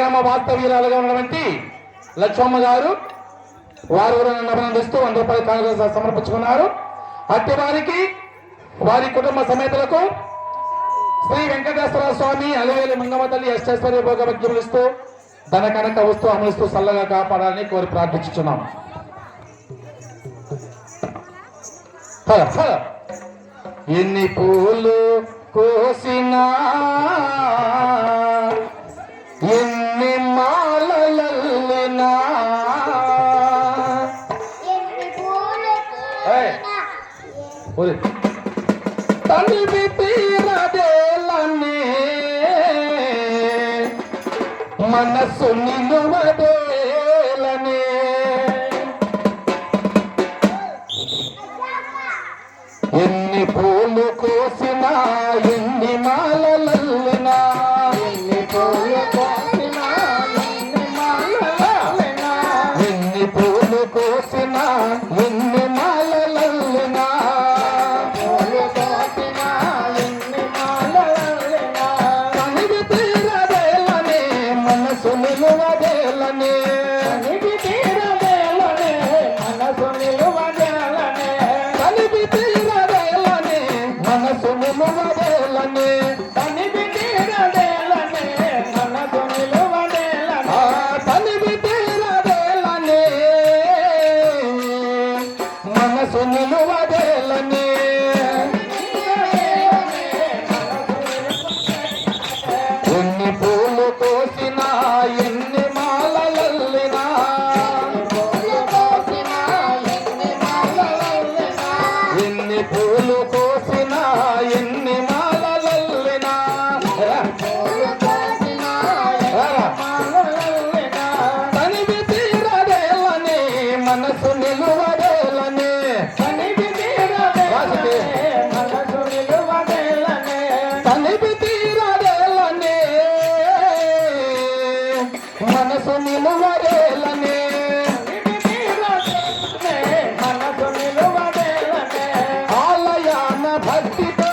గ్రామ వాస్తవ్యురాలుగా ఉన్నటువంటి లక్ష్మమ్మ గారు వారు నన్ను అభినందిస్తూ 100 రూపాయల కానుక సమర్పించుకున్నారు. అట్టి వారికి వారి కుటుంబ సమేతలకు శ్రీ వెంకటేశ్వర స్వామి అలివేలి మంగమ్మ తల్లి అష్టైశ్వర్య భోగభాగ్యములు ఇస్తూ ధన కనక వస్తూ అమలుస్తూ చల్లగా కాపాడాలని కోరి ప్రార్థించుచున్నాం. ఎన్ని పూలు కోసినా ఎన్ని మాలలల్లినా తనివి తీరదేలనే మనసు నిలువదేలనే ఎన్ని పూలు కోసినా ఎన్ని మాలలల్లినా ఎన్ని పూలు కోసినా ఎన్ని మాలలల్లినా ఎన్ని పూలు కోసినా ఎన్ని మాలలల్లినా పూలు కోసినా ఎన్ని మాలలల్లినా తనివి తీరదేలనే మనసు నిలువదేలనే తనివి తీరదేలనే మనసు నిలువదేలనే తనివి తీరదేలనే మనసు నిలువదేలనే తనివి తీరదేలనే మనసు నిలువదేలనే తనివి తీరదేలనే మనసు నిలువదేలనే ఎన్ని పూలు కోసినా ఎన్ని మాలలల్లినా ఎన్ని పూలు కోసినా ఎన్ని మాలలల్లినా తనివి తీరదేలనే మనసు నిలువదేలనే తనివి తీరదేలనే మనసు నిలువదేలనే తనివి తీరదేలనే మనసు నిలువదేలనే మనసు నిలువదేలనే ఆలయాన భక్తితో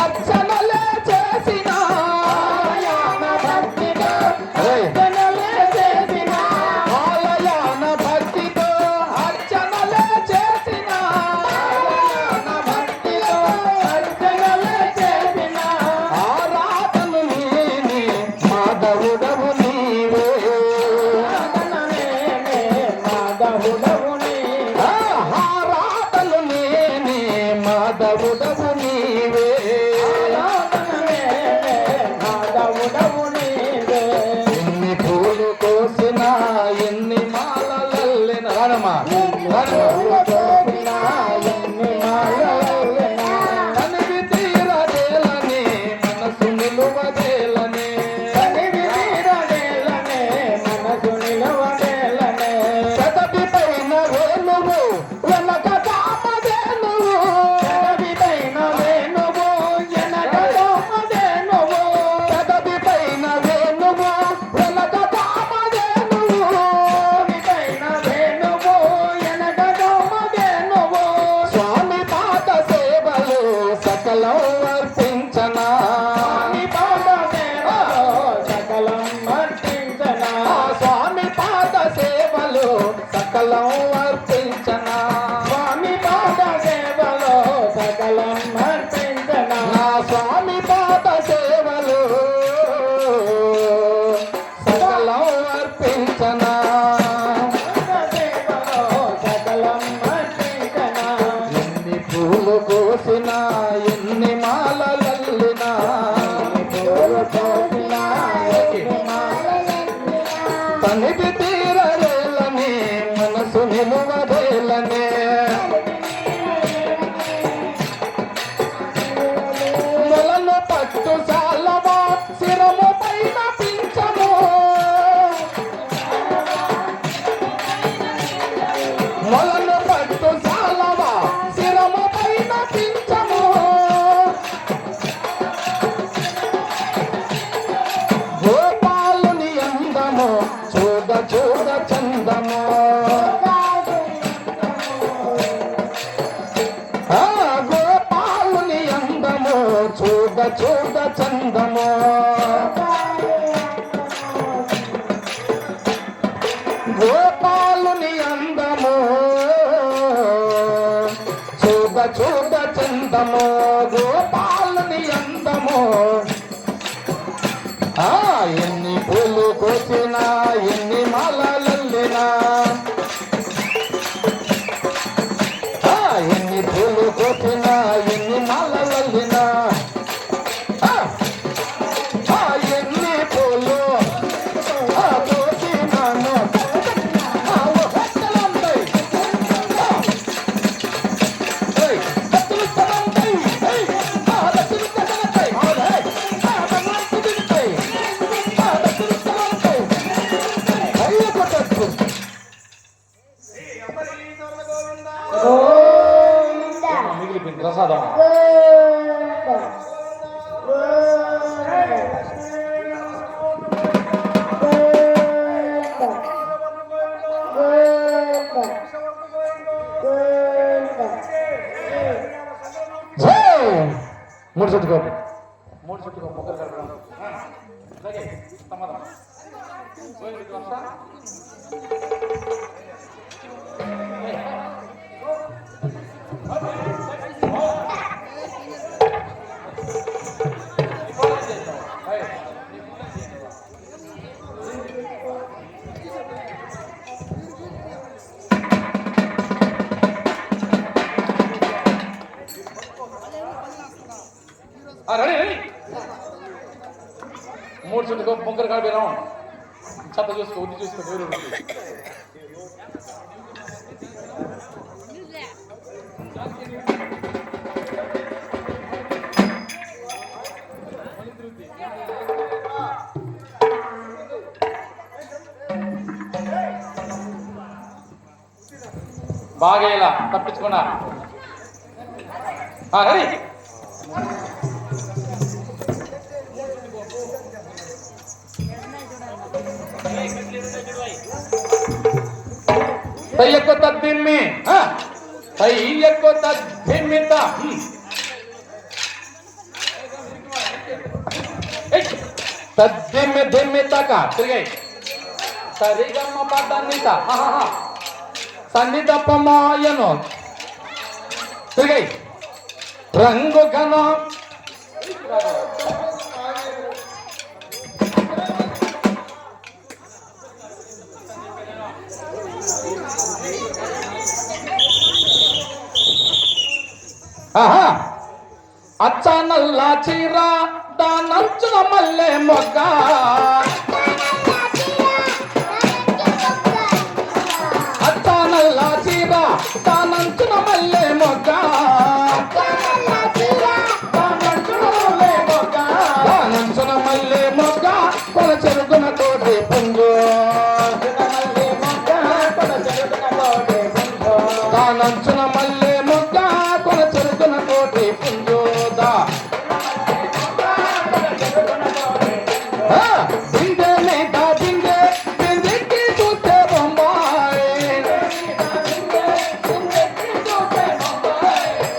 అర్చనలే చేసినా ఆలయాన భక్తితో అర్చనలే చేసినా ఆలయాన భక్తితో అర్చనలే చేసినా ఆలయాన భక్తితో అర్చనలే చేసినా ఆరాధను నేనే మాధవుడవు నీవే మాధవుడవు నీవే ఆరాధను నేనే మాధవుడవు నీవే మాధవుడవు నీవే ఎన్ని పూలు కోసినా ఎన్ని మాలలల్లినా రానమ్మా తనివి తీరదేలనే మనసు నిలువదేలనే తనివి తీరదేలనే మనసు నిలువదేలనే పెదవి పైన వేణువు వెనక దామదేనువు పెదవి పైన వేణువు వెనక దామదేనువు పెదవి పైన వేణువు వెనక దామదేనువు పెదవి పైన వేణువు వెనక దామదేనువు స్వామి పాద సేవలు సకలం అర్పించనా స్వామి పాద సేవలు సకలం అర్పించనా స్వామి పాద సేవలు సకలం అర్పించనా స్వామి పాద సేవలు సకలం అర్పించనా నా స్వామి పాద సేవలు సకలం అర్పించనా సకలం అర్పించనా ఎన్ని పూలు కోసినా ఎన్ని మాలలల్లినా పూలు కోసినా ఎన్ని మాలలల్లినా తనివి తీరదేలనే మనసు నిలువదేలనే మొలను పట్టు సాలవా శిరము పైన పింఛము మొలను పట్టు సాలవా శిరము పైన పింఛము గోపాలుని అందము చూడ చూడ చందము గోపాలుని అందము చూడ చూడ చందము గోపాలుని అందము చూడ చూడ చందము గోపాలుని అందము ఎన్ని పూలు కోసినా ఎన్ని మాలల్లినా ఎన్ని పూలు కోసినా ఎన్ని మాలల్లినా ఎన్ని పూలు కోసినాను మిగిలిపోయింది ప్రసాదం మూడు చుట్టుకో మొక్కలు కడపడం అలాగే సమాధానం రెడీ మూడు చుట్టుకో మొక్కలు కడిపోయినాం చెత్త చూసుకో ఉద్ది చూసుకో దేవుడు బాగా ఇలా తప్పించుకున్నా రెడీ తయ్యకు తద్దిమ్మి తయ్యకు తద్దిమ్మిత తద్దిమ్మి దిమ్మితక తిరిగాయి సరిగమ్మ పదన్నిత సన్నిధపమాయను తిరిగాయి రంగు ఘన అచ్చ నల్ల చీర దానంచున మల్లె మొగ్గ అచ్చ నల్ల చీర దానంచున మల్లె మొగ్గ దానంచున మల్లె మొగ్గ కొల చెరుగున తోటి పుంజు దానంచున మల్లె మొగ్గ కొల చెరుగున తోటి పుంజోదా బిందె మీద బిందె బిందెకి చూస్తే బొంబాయి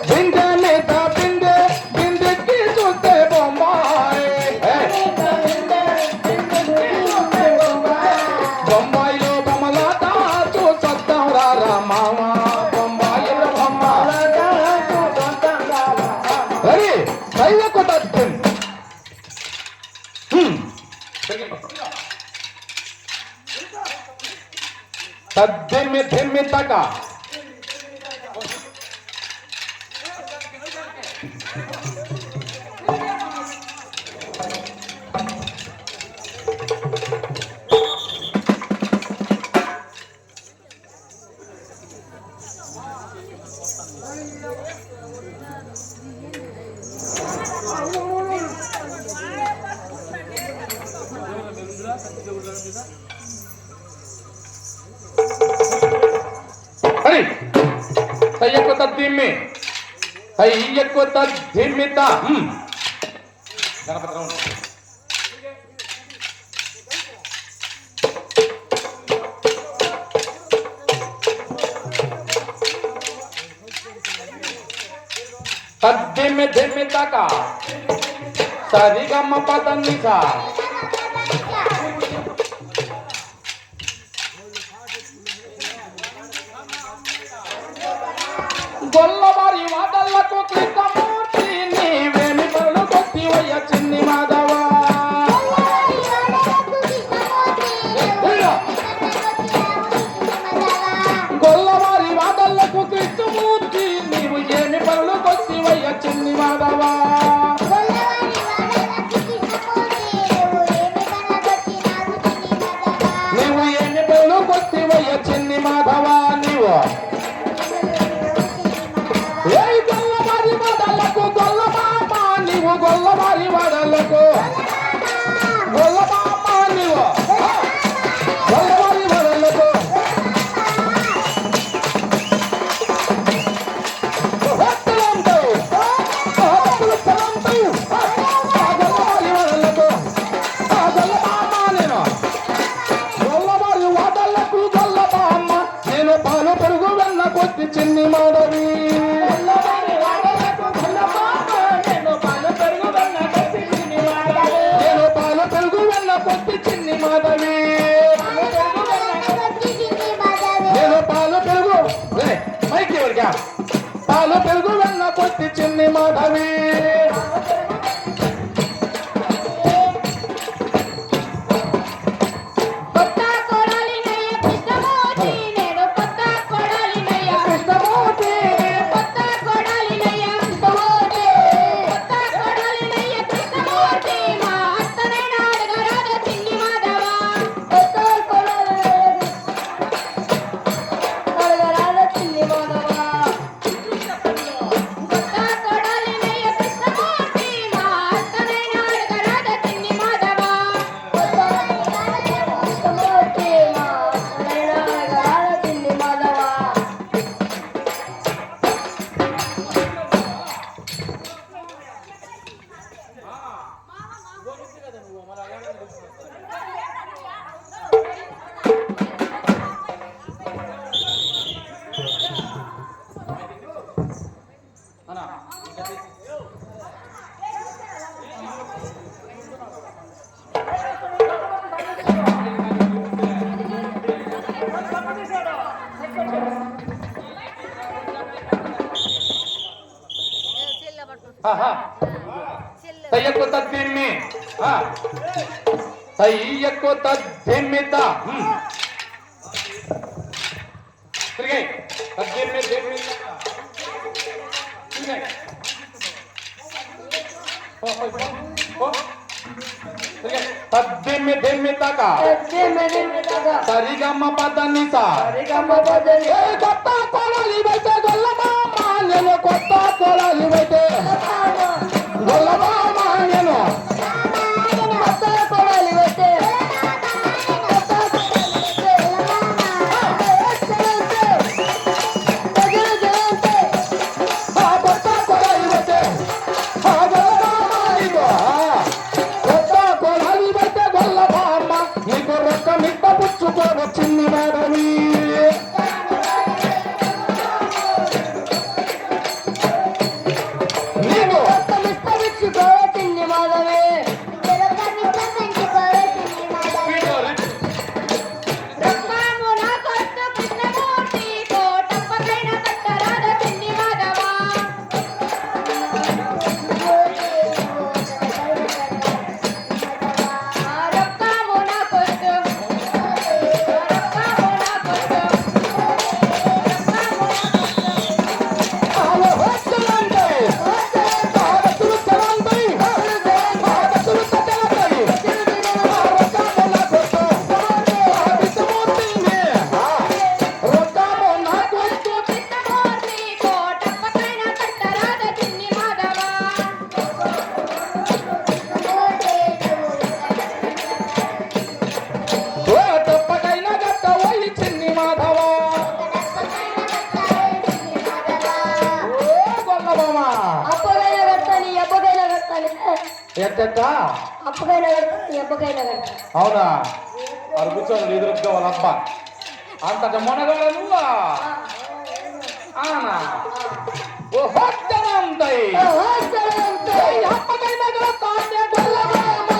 బిందె మీద బిందె బిందెకి చూస్తే బొంబాయి బొంబాయిలో బొమ్మలాట చూసొద్దాం రారా మామ బొంబాయిలో బొమ్మలాట చూసొద్దాం రారా కయ్యకు తద్దిం తద్దిమ్మి దిమ్మితక తయ్యకు తద్దిమ్మి తయ్యకు తద్దిమ్మిత గణపతి తద్దిమ్మి దిమ్మితక సరిగమ్మ పదన్నిస గొల్లవారి మాటలకు కృష్ణమూర్తి నీవేమి పనులు కొట్టివయ్య చిన్ని మాధవ గొల్లవారి మాటలకు కృష్ణమూర్తి నీవు ఏమి పనులు కొట్టివయ్య చిన్ని మాధవ నీవు ఏమి పనులు కొట్టివయ్య చిన్ని మాధవ నీవు గొల్లవారి వాడలకు గొల్లమామ నీవు గొల్లవారి వాడలకు గొల్లమామ నీవు గొల్లవారి వాడలకు గొల్లవారి వాడలకు గొల్లమామ నేను పాలు పెరుగు వెన్న కొట్టి చిన్ని మాధవి కొట్టి చిన్ని మాధవి నేను పాలు పెరుగు మైకి ఎవరికా పాలు పెరుగు వెన్న కొట్టి చిన్ని మాధవి సయ్యకు తద్దిమ్మి సయ్యకు తద్దిమ్మిత తిరిగాయి తద్దిమ్మి తద్దిమ్మి దిమ్మితక సరిగమ్మ పద్దనిత కొత్త కొలాలి బయట గొల్లమామ నేను కొత్త కొలాలి బయట గొల్లమామ నేను కొత్త కొలాలి బయట చిన్ని మాధవి నీవు చిన్ని మాధవి అవునా అది కూర్చోండి ఎదురుగా వాళ్ళ అబ్బా అంత మొనగల నువ్వా ఆనా ఓ హత్తనంతై అప్పకైనా కాండే గొల్లమామ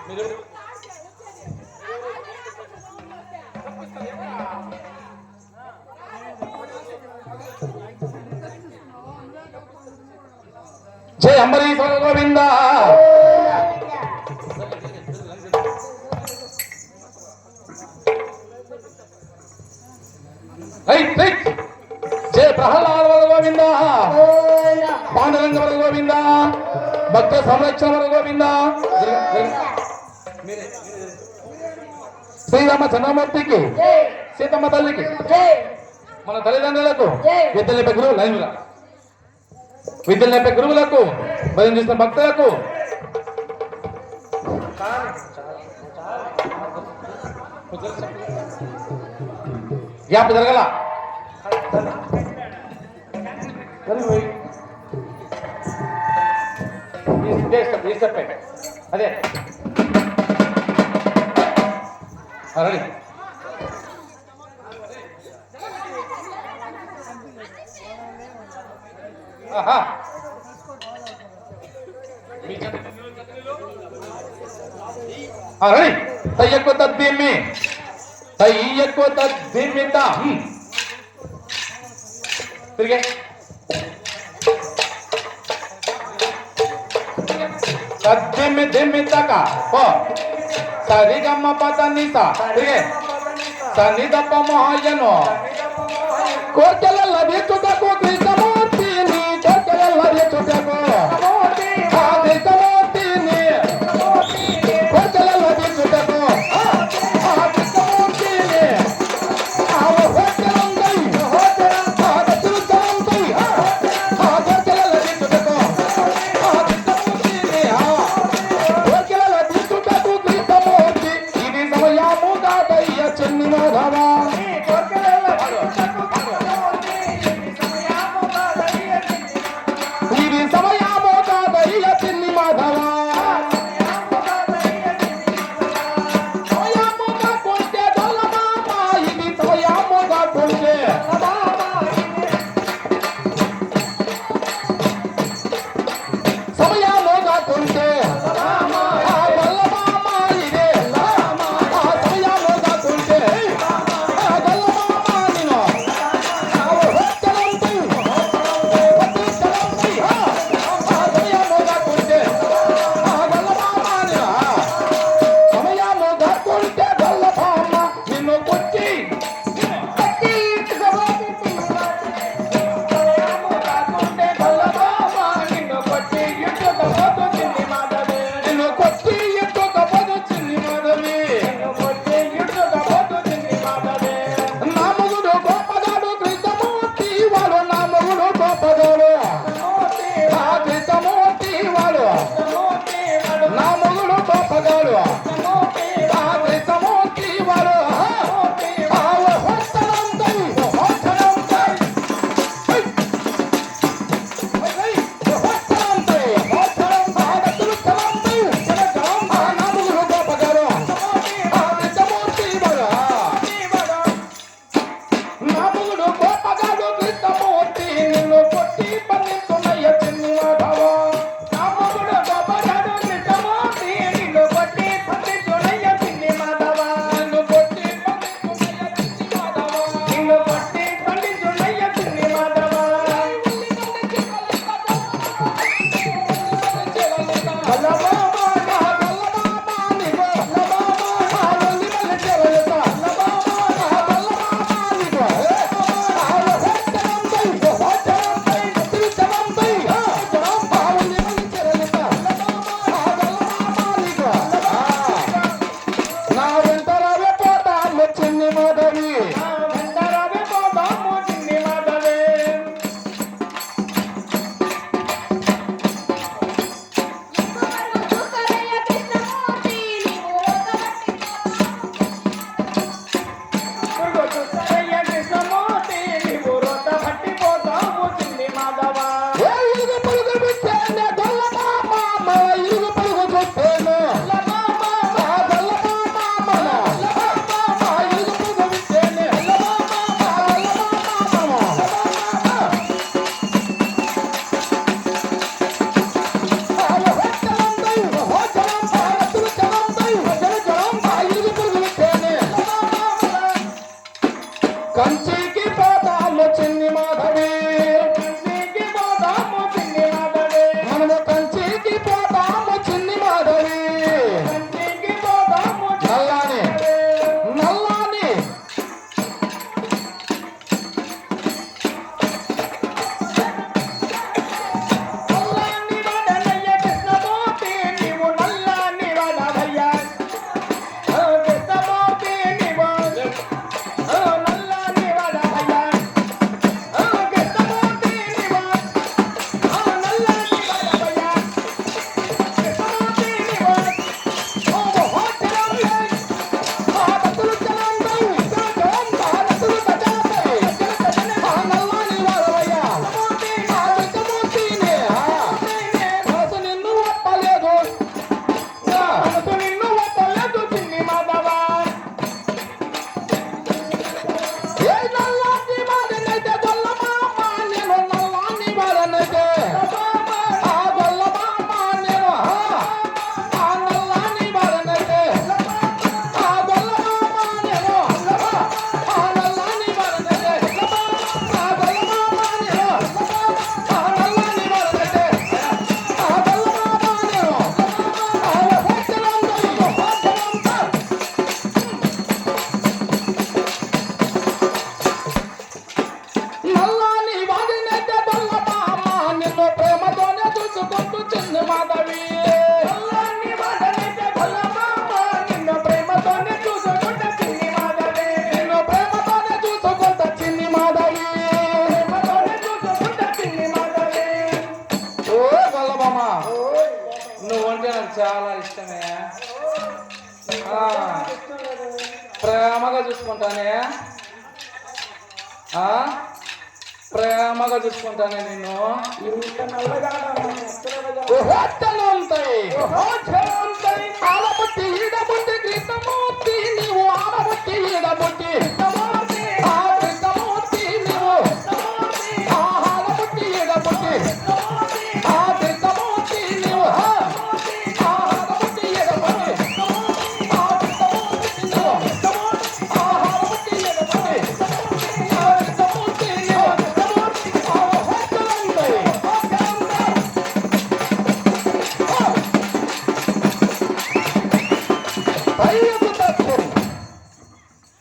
జై అంబరీశ్వర గోవింద. జయ ప్రహ్లాద వర గోవింద, పాండురంగ వర గోవింద, భక్త సంరక్షణ వర గోవింద. శ్రీరామ చంద్రమూర్తికి, సీతమ్మ తల్లికి, మన తల్లిదండ్రులకు, విద్యలు నేర్పే గురువు లైన్గా, విద్యలు నేర్పే గురువులకు, భజన చేసిన భక్తులకు, గ్యాప్ జరగల అదే రెడీ. రెడీ. తయ్యకు తద్దిమ్మి, తయ్యకు తద్దిమ్మిత తిరిగే తద్దిమ్మి దిమ్మితక ఓ సరిగమ్మ పద నిస తిరిగే సని దప్ప మహాయనో కోర్కెల దిట్టుటకు కృష్ణమూర్తిని, కోర్కెల దిట్టుటకు కృష్ణమూర్తిని, కోర్కెల దిట్టుటకు కృష్ణమూర్తిని, ఇది సమయము దాదయ్య చెన్ని మాధవ. ప్రేమగా చూసుకుంటానే ప్రేమగా చూసుకుంటానే నిన్ను ఉంటాయి ఆలబుట్టి ఈడబుట్టి కృష్ణమూర్తి నీవు ఆలబుట్టి ఈడబుట్టి కృష్ణమూర్తి నీవు ఆలబుట్టి ఈడబుట్టి కృష్ణమూర్తి నీవు ఆలబుట్టి ఈడబుట్టి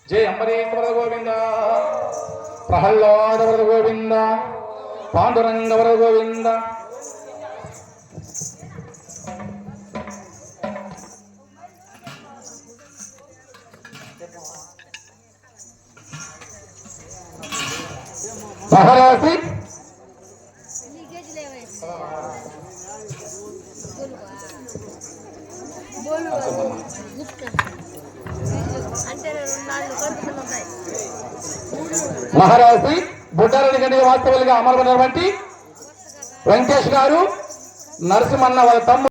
జయ అంబరీష వరద గోవింద ప్రహ్లాద వరద గోవింద పాండురంగ వరద గోవింద మహారాశి మహారాజు బుడ్డారెడ్డి గండి వాస్తవులుగా అమలుపడినటువంటి వెంకటేష్ గారు నరసింహన్న వాళ్ళ తమ్ముడు